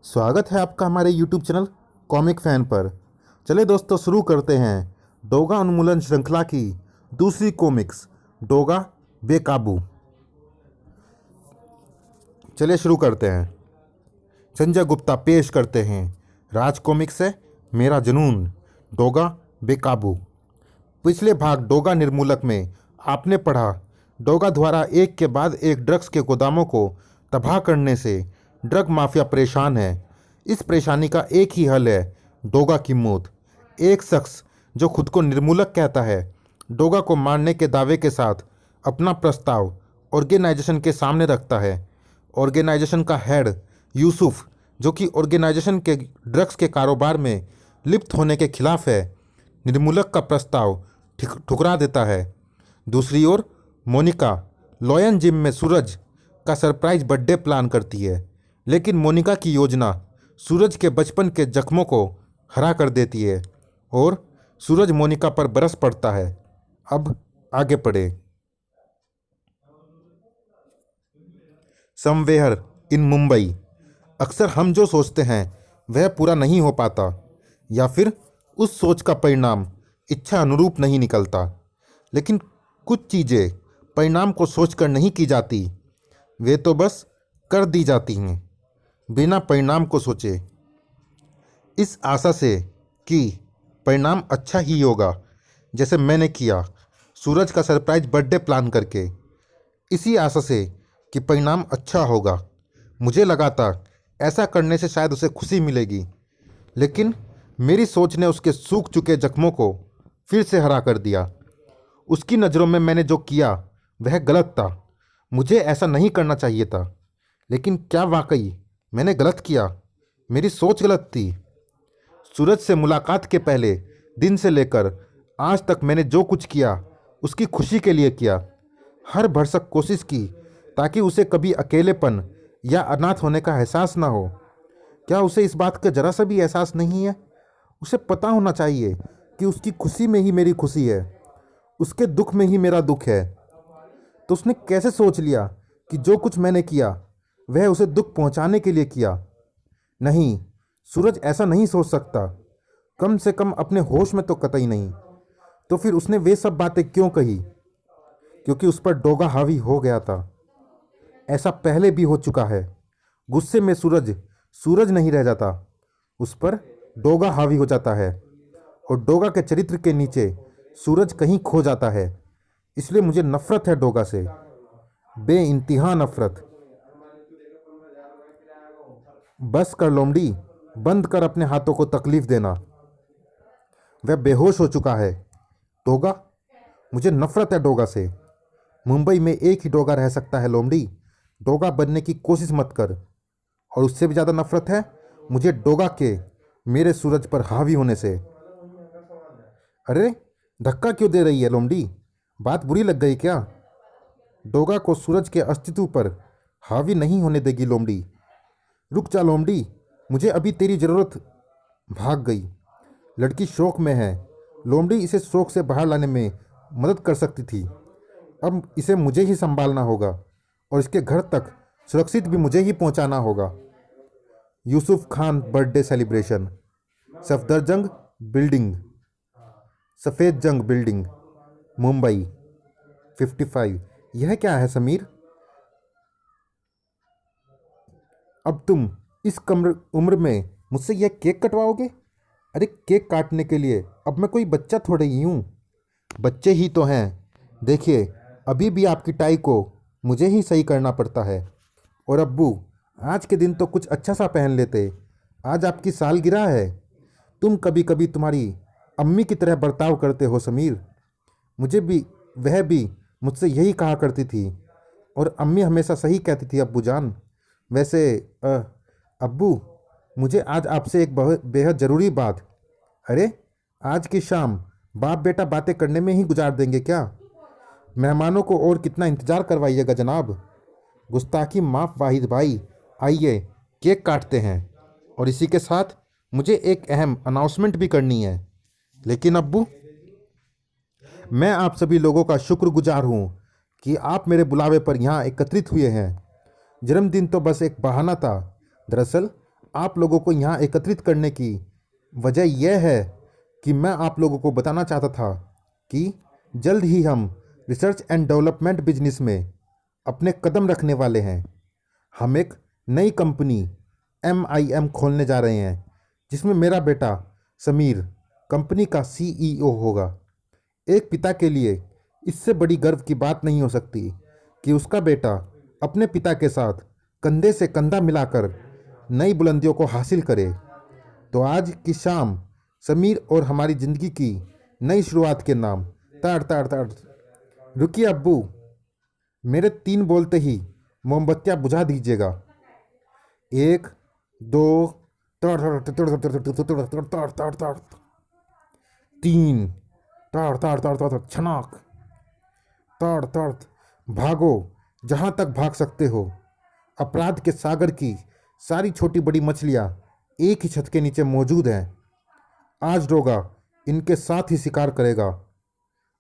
स्वागत है आपका हमारे YouTube चैनल कॉमिक फैन पर। चले दोस्तों, शुरू करते हैं डोगा उन्मूलन श्रृंखला की दूसरी कॉमिक्स डोगा बेकाबू। चलिए शुरू करते हैं। संजय गुप्ता पेश करते हैं राज कॉमिक्स से मेरा जुनून डोगा बेकाबू। पिछले भाग डोगा निर्मूलक में आपने पढ़ा, डोगा द्वारा एक के बाद एक ड्रग्स के गोदामों को तबाह करने से ड्रग माफिया परेशान है। इस परेशानी का एक ही हल है, डोगा की मौत। एक शख्स जो खुद को निर्मूलक कहता है, डोगा को मारने के दावे के साथ अपना प्रस्ताव ऑर्गेनाइजेशन के सामने रखता है। ऑर्गेनाइजेशन का हेड यूसुफ, जो कि ऑर्गेनाइजेशन के ड्रग्स के कारोबार में लिप्त होने के खिलाफ है, निर्मूलक का प्रस्ताव ठुकरा देता है। दूसरी ओर मोनिका लॉयन जिम में सूरज का सरप्राइज बर्थडे प्लान करती है, लेकिन मोनिका की योजना सूरज के बचपन के जख्मों को हरा कर देती है और सूरज मोनिका पर बरस पड़ता है। अब आगे पढ़े। Somewhere in Mumbai. अक्सर हम जो सोचते हैं वह पूरा नहीं हो पाता, या फिर उस सोच का परिणाम इच्छा अनुरूप नहीं निकलता। लेकिन कुछ चीज़ें परिणाम को सोचकर नहीं की जाती, वे तो बस कर दी जाती हैं बिना परिणाम को सोचे, इस आशा से कि परिणाम अच्छा ही होगा, जैसे मैंने किया सूरज का सरप्राइज बर्थडे प्लान करके, इसी आशा से कि परिणाम अच्छा होगा। मुझे लगा था ऐसा करने से शायद उसे खुशी मिलेगी, लेकिन मेरी सोच ने उसके सूख चुके जख्मों को फिर से हरा कर दिया। उसकी नज़रों में मैंने जो किया वह गलत था। मुझे ऐसा नहीं करना चाहिए था, लेकिन क्या वाकई मैंने गलत किया? मेरी सोच गलत थी। सूरज से मुलाकात के पहले दिन से लेकर आज तक मैंने जो कुछ किया उसकी खुशी के लिए किया। हर भरसक कोशिश की ताकि उसे कभी अकेलेपन या अनाथ होने का एहसास ना हो। क्या उसे इस बात का जरा सा भी एहसास नहीं है? उसे पता होना चाहिए कि उसकी खुशी में ही मेरी खुशी है, उसके दुख में ही मेरा दुख है। तो उसने कैसे सोच लिया कि जो कुछ मैंने किया वह उसे दुख पहुंचाने के लिए किया? नहीं, सूरज ऐसा नहीं सोच सकता, कम से कम अपने होश में तो कतई नहीं। तो फिर उसने वे सब बातें क्यों कही? क्योंकि उस पर डोगा हावी हो गया था। ऐसा पहले भी हो चुका है। गुस्से में सूरज सूरज नहीं रह जाता, उस पर डोगा हावी हो जाता है, और डोगा के चरित्र के नीचे सूरज कहीं खो जाता है। इसलिए मुझे नफरत है डोगा से, बेइंतहा नफरत। बस कर लोमड़ी, बंद कर अपने हाथों को तकलीफ देना। वह बेहोश हो चुका है। डोगा, मुझे नफरत है डोगा से। मुंबई में एक ही डोगा रह सकता है लोमड़ी, डोगा बनने की कोशिश मत कर। और उससे भी ज़्यादा नफरत है मुझे डोगा के मेरे सूरज पर हावी होने से। अरे धक्का क्यों दे रही है लोमड़ी? बात बुरी लग गई क्या? डोगा को सूरज के अस्तित्व पर हावी नहीं होने देगी लोमड़ी। रुक जा लोमड़ी, मुझे अभी तेरी ज़रूरत। भाग गई। लड़की शोक में है। लोमड़ी इसे शोक से बाहर लाने में मदद कर सकती थी। अब इसे मुझे ही संभालना होगा, और इसके घर तक सुरक्षित भी मुझे ही पहुंचाना होगा। Yusuf Khan birthday celebration. Safdarjung building, सफ़ेद जंग बिल्डिंग, मुंबई 55। यह क्या है समीर? अब तुम इस उम्र में मुझसे यह केक कटवाओगे? अरे केक काटने के लिए अब मैं कोई बच्चा थोड़े ही हूँ। बच्चे ही तो हैं। देखिए, अभी भी आपकी टाई को मुझे ही सही करना पड़ता है। और अब्बू, आज के दिन तो कुछ अच्छा सा पहन लेते। आज आपकी सालगिरह है। तुम कभी कभी तुम्हारी अम्मी की तरह बर्ताव करते हो समीर। मुझे भी वह भी मुझसे यही कहा करती थी, और अम्मी हमेशा सही कहती थी अब्बू जान। वैसे अब्बू, मुझे आज आपसे एक बहुत बेहद ज़रूरी बात। अरे आज की शाम बाप बेटा बातें करने में ही गुजार देंगे क्या? मेहमानों को और कितना इंतज़ार करवाइएगा जनाब। गुस्ताखी माफ़ वाहिद भाई, आइए केक काटते हैं। और इसी के साथ मुझे एक अहम अनाउंसमेंट भी करनी है। लेकिन अब्बू, मैं आप सभी लोगों का शुक्रगुजार हूँ कि आप मेरे बुलावे पर यहाँ एकत्रित हुए हैं। जन्मदिन तो बस एक बहाना था। दरअसल आप लोगों को यहाँ एकत्रित करने की वजह यह है कि मैं आप लोगों को बताना चाहता था कि जल्द ही हम रिसर्च एंड डेवलपमेंट बिजनेस में अपने कदम रखने वाले हैं। हम एक नई कंपनी MIM खोलने जा रहे हैं, जिसमें मेरा बेटा समीर कंपनी का CEO होगा। एक पिता के लिए इससे बड़ी गर्व की बात नहीं हो सकती कि उसका बेटा अपने पिता के साथ कंधे से कंधा मिलाकर नई बुलंदियों को हासिल करे। तो आज की शाम समीर और हमारी ज़िंदगी की नई शुरुआत के नाम ताड़ ताड़ ताड़। रुकिए अब्बू, मेरे 3 बोलते ही मोमबत्तियाँ बुझा दीजिएगा। 1 2 ताड़ ताड़ ताड़ ताड़ ताड़ ताड़ ताड़ ताड़ ताड़। 3 ताड़ ताड़ ताड़ ताड़ छनाक ताड़ ताड़। भागो जहाँ तक भाग सकते हो। अपराध के सागर की सारी छोटी बड़ी मछलियाँ एक ही छत के नीचे मौजूद हैं। आज डोगा इनके साथ ही शिकार करेगा,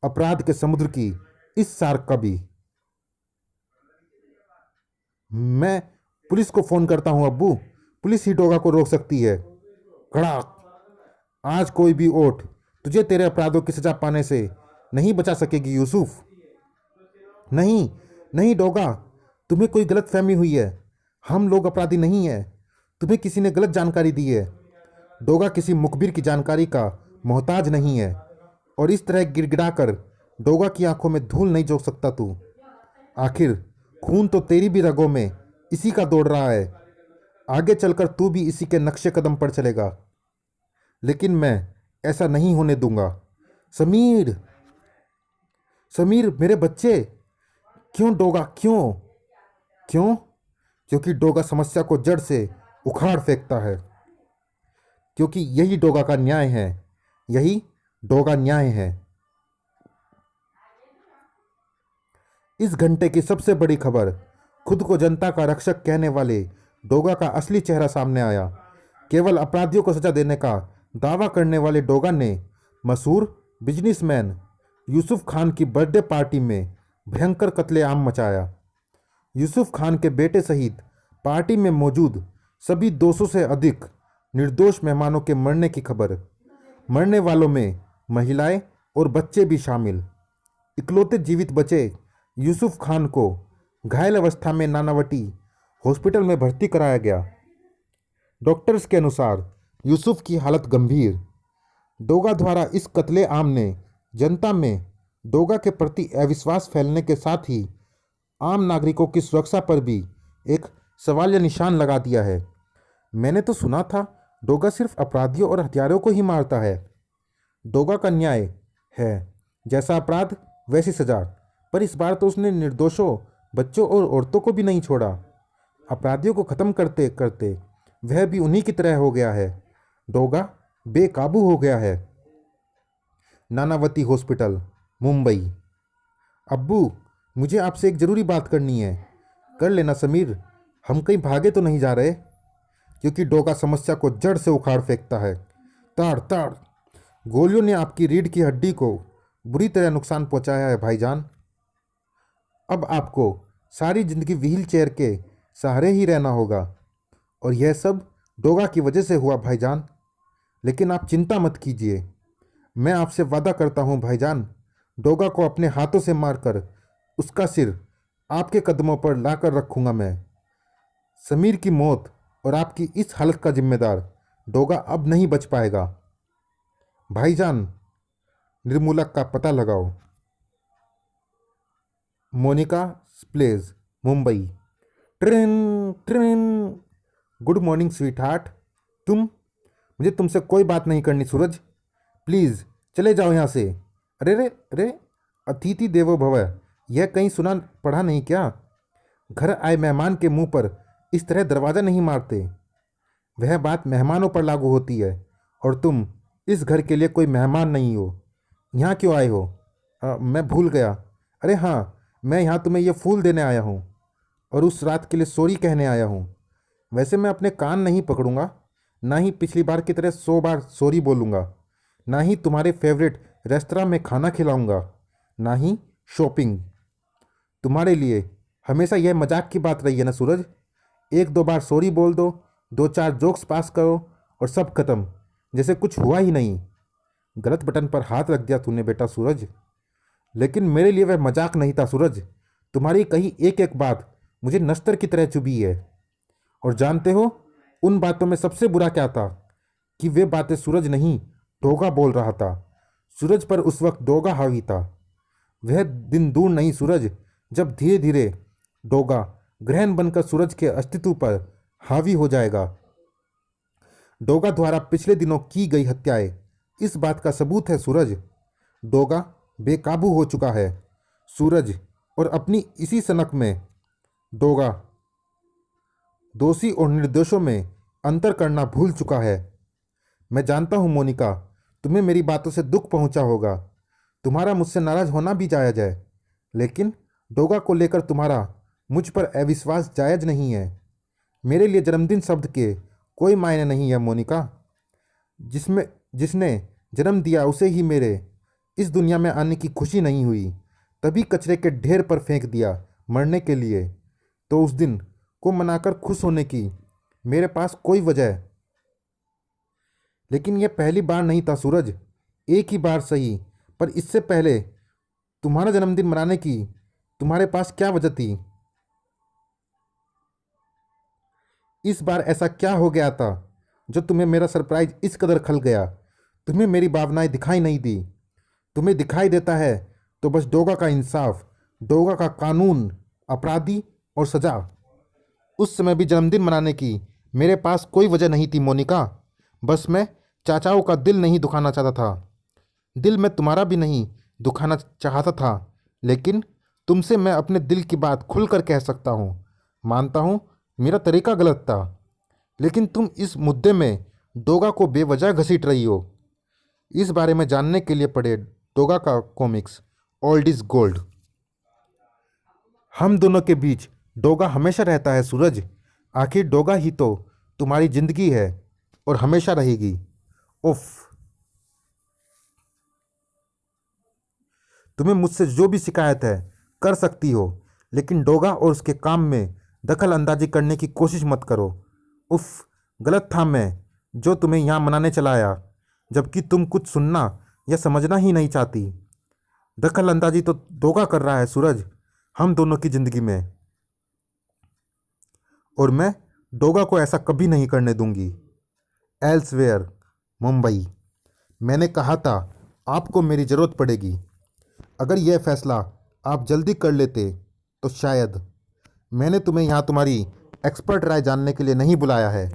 अपराध के समुद्र की इस शार्क का भी। मैं पुलिस को फ़ोन करता हूँ अब्बू, पुलिस ही डोगा को रोक सकती है। कड़ाक। आज कोई भी ओट तुझे तेरे अपराधों की सजा पाने से नहीं बचा सकेगी यूसुफ। नहीं नहीं डोगा, तुम्हें कोई गलत फहमी हुई है। हम लोग अपराधी नहीं हैं, तुम्हें किसी ने गलत जानकारी दी है। डोगा किसी मुखबिर की जानकारी का मोहताज नहीं है, और इस तरह गिड़गिड़ाकर डोगा की आंखों में धूल नहीं झोंक सकता तू। आखिर खून तो तेरी भी रगों में इसी का दौड़ रहा है। आगे चलकर तू भी इसी के नक्शे कदम पर चलेगा, लेकिन मैं ऐसा नहीं होने दूंगा। समीर, समीर मेरे बच्चे। क्यों डोगा, क्यों क्यों? क्योंकि डोगा समस्या को जड़ से उखाड़ फेंकता है, क्योंकि यही डोगा का न्याय है, यही डोगा न्याय है। इस घंटे की सबसे बड़ी खबर, खुद को जनता का रक्षक कहने वाले डोगा का असली चेहरा सामने आया। केवल अपराधियों को सजा देने का दावा करने वाले डोगा ने मशहूर बिजनेसमैन यूसुफ खान की बर्थडे पार्टी में भयंकर कत्लेआम मचाया। यूसुफ खान के बेटे सहित पार्टी में मौजूद सभी 200 से अधिक निर्दोष मेहमानों के मरने की खबर। मरने वालों में महिलाएं और बच्चे भी शामिल। इकलौते जीवित बचे यूसुफ खान को घायल अवस्था में नानावटी हॉस्पिटल में भर्ती कराया गया। डॉक्टर्स के अनुसार यूसुफ की हालत गंभीर। डोगा द्वारा इस कत्लेआम ने जनता में डोगा के प्रति अविश्वास फैलने के साथ ही आम नागरिकों की सुरक्षा पर भी एक सवालिया निशान लगा दिया है। मैंने तो सुना था डोगा सिर्फ अपराधियों और हत्यारों को ही मारता है। डोगा का न्याय है, जैसा अपराध वैसी सजा, पर इस बार तो उसने निर्दोषों, बच्चों और औरतों को भी नहीं छोड़ा। अपराधियों को खत्म करते करते वह भी उन्हीं की तरह हो गया है। डोगा बेकाबू हो गया है। नानावती हॉस्पिटल, मुंबई। अब्बू, मुझे आपसे एक ज़रूरी बात करनी है। कर लेना समीर, हम कहीं भागे तो नहीं जा रहे? क्योंकि डोगा समस्या को जड़ से उखाड़ फेंकता है। ताड़ ताड़। गोलियों ने आपकी रीढ़ की हड्डी को बुरी तरह नुकसान पहुंचाया है भाईजान। अब आपको सारी जिंदगी व्हील चेयर के सहारे ही रहना होगा, और यह सब डोगा की वजह से हुआ भाईजान। लेकिन आप चिंता मत कीजिए, मैं आपसे वादा करता हूँ भाईजान, डोगा को अपने हाथों से मारकर उसका सिर आपके कदमों पर लाकर रखूँगा मैं। समीर की मौत और आपकी इस हालत का जिम्मेदार डोगा अब नहीं बच पाएगा। भाईजान, निर्मूलक का पता लगाओ। Monika place, Mumbai. Train train. Good morning sweetheart. मुझे तुमसे कोई बात नहीं करनी सूरज, प्लीज़ चले जाओ यहाँ से। अरे रे अरे, अतिथि देवो भव, यह कहीं सुना पढ़ा नहीं क्या? घर आए मेहमान के मुंह पर इस तरह दरवाज़ा नहीं मारते। वह बात मेहमानों पर लागू होती है, और तुम इस घर के लिए कोई मेहमान नहीं हो। यहाँ क्यों आए हो? मैं भूल गया। अरे हाँ, मैं यहाँ तुम्हें ये फूल देने आया हूँ, और उस रात के लिए सॉरी कहने आया हूँ। वैसे मैं अपने कान नहीं पकड़ूंगा, ना ही पिछली बार की तरह 100 बार सॉरी बोलूँगा, ना ही तुम्हारे फेवरेट रेस्तरां में खाना खिलाऊंगा, ना ही शॉपिंग। तुम्हारे लिए हमेशा यह मजाक की बात रही है ना सूरज? 1-2 बार सॉरी बोल दो दो चार जोक्स पास करो और सब खत्म, जैसे कुछ हुआ ही नहीं। गलत बटन पर हाथ रख दिया तूने बेटा सूरज। लेकिन मेरे लिए वह मजाक नहीं था सूरज। तुम्हारी कही एक एक बात मुझे नश्तर की तरह चुभी है। और जानते हो उन बातों में सबसे बुरा क्या था? कि वे बातें सूरज नहीं, डोगा बोल रहा था। सूरज पर उस वक्त डोगा हावी था। वह दिन दूर नहीं सूरज, जब धीरे धीरे डोगा ग्रहण बनकर सूरज के अस्तित्व पर हावी हो जाएगा। डोगा द्वारा पिछले दिनों की गई हत्याएं इस बात का सबूत है सूरज। डोगा बेकाबू हो चुका है सूरज, और अपनी इसी सनक में डोगा दोषी और निर्दोषों में अंतर करना भूल चुका है। मैं जानता हूँ मोनिका, तुम्हें मेरी बातों से दुख पहुंचा होगा। तुम्हारा मुझसे नाराज होना भी जायज है, लेकिन डोगा को लेकर तुम्हारा मुझ पर अविश्वास जायज नहीं है। मेरे लिए जन्मदिन शब्द के कोई मायने नहीं है मोनिका। जिसने जन्म दिया उसे ही मेरे इस दुनिया में आने की खुशी नहीं हुई, तभी कचरे के ढेर पर फेंक दिया मरने के लिए। तो उस दिन को मनाकर खुश होने की मेरे पास कोई वजह। लेकिन यह पहली बार नहीं था सूरज, एक ही बार सही, पर इससे पहले तुम्हारा जन्मदिन मनाने की तुम्हारे पास क्या वजह थी? इस बार ऐसा क्या हो गया था जो तुम्हें मेरा सरप्राइज इस कदर खल गया? तुम्हें मेरी भावनाएं दिखाई नहीं दी। तुम्हें दिखाई देता है तो बस डोगा का इंसाफ, डोगा का कानून, अपराधी और सजा। उस समय भी जन्मदिन मनाने की मेरे पास कोई वजह नहीं थी मोनिका। बस मैं चाचाओं का दिल नहीं दुखाना चाहता था। दिल मैं तुम्हारा भी नहीं दुखाना चाहता था, लेकिन तुमसे मैं अपने दिल की बात खुलकर कह सकता हूँ। मानता हूँ मेरा तरीका गलत था, लेकिन तुम इस मुद्दे में डोगा को बेवजह घसीट रही हो। इस बारे में जानने के लिए पढ़े डोगा का कॉमिक्स ओल्ड इज गोल्ड। हम दोनों के बीच डोगा हमेशा रहता है सूरज। आखिर डोगा ही तो तुम्हारी जिंदगी है और हमेशा रहेगी। उफ, तुम्हें मुझसे जो भी शिकायत है कर सकती हो, लेकिन डोगा और उसके काम में दखल अंदाजी करने की कोशिश मत करो। उफ, गलत था मैं जो तुम्हें यहाँ मनाने चला आया, जबकि तुम कुछ सुनना या समझना ही नहीं चाहती। दखल अंदाजी तो डोगा कर रहा है सूरज हम दोनों की ज़िंदगी में, और मैं डोगा को ऐसा कभी नहीं करने दूंगी। एल्सवेयर, मुंबई। मैंने कहा था आपको मेरी ज़रूरत पड़ेगी। अगर यह फैसला आप जल्दी कर लेते तो शायद। मैंने तुम्हें यहाँ तुम्हारी एक्सपर्ट राय जानने के लिए नहीं बुलाया है।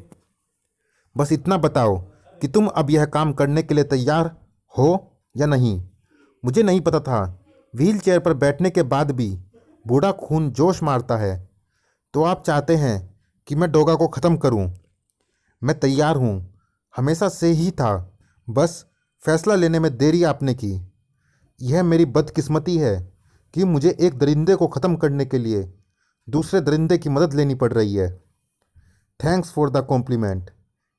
बस इतना बताओ कि तुम अब यह काम करने के लिए तैयार हो या नहीं। मुझे नहीं पता था व्हील चेयर पर बैठने के बाद भी बूढ़ा खून जोश मारता है। तो आप चाहते हैं कि मैं डोगा को ख़त्म करूं? मैं तैयार हूं, हमेशा से ही था। बस फैसला लेने में देरी आपने की। यह मेरी बदकिस्मती है कि मुझे एक दरिंदे को ख़त्म करने के लिए दूसरे दरिंदे की मदद लेनी पड़ रही है। थैंक्स फॉर द कॉम्प्लीमेंट,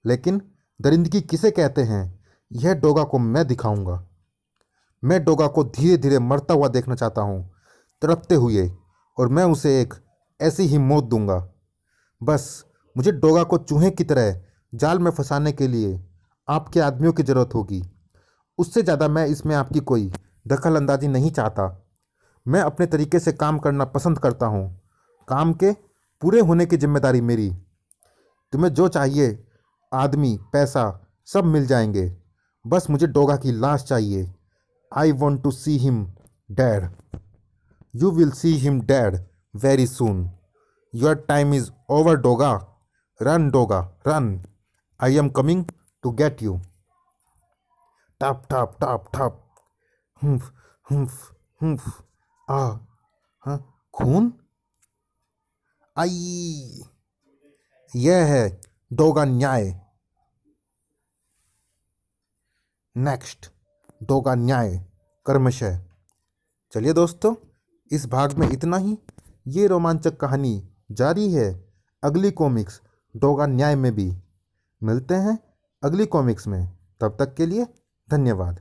लेकिन दरिंदगी किसे कहते हैं यह डोगा को मैं दिखाऊंगा। मैं डोगा को धीरे धीरे मरता हुआ देखना चाहता हूँ, तड़पते हुए, और मैं उसे एक ऐसी ही मौत दूंगा। बस मुझे डोगा को चूहे की तरह जाल में फंसाने के लिए आपके आदमियों की ज़रूरत होगी। उससे ज़्यादा मैं इसमें आपकी कोई दखल अंदाजी नहीं चाहता। मैं अपने तरीके से काम करना पसंद करता हूँ। काम के पूरे होने की जिम्मेदारी मेरी। तुम्हें जो चाहिए, आदमी, पैसा, सब मिल जाएंगे। बस मुझे डोगा की लाश चाहिए। I want to see him dead. You will see him dead very soon. Your time is over Doga. Run Doga run. I am coming to get you. टप टप टप टप। हुम्फ हुम्फ हुम्फ। आ, हाँ, खून। आई, यह है डोगा न्याय। नेक्स्ट, डोगा न्याय कर्मशः। चलिए दोस्तों, इस भाग में इतना ही। ये रोमांचक कहानी जारी है अगली कॉमिक्स डोगा न्याय में भी। मिलते हैं अगली कॉमिक्स में, तब तक के लिए धन्यवाद।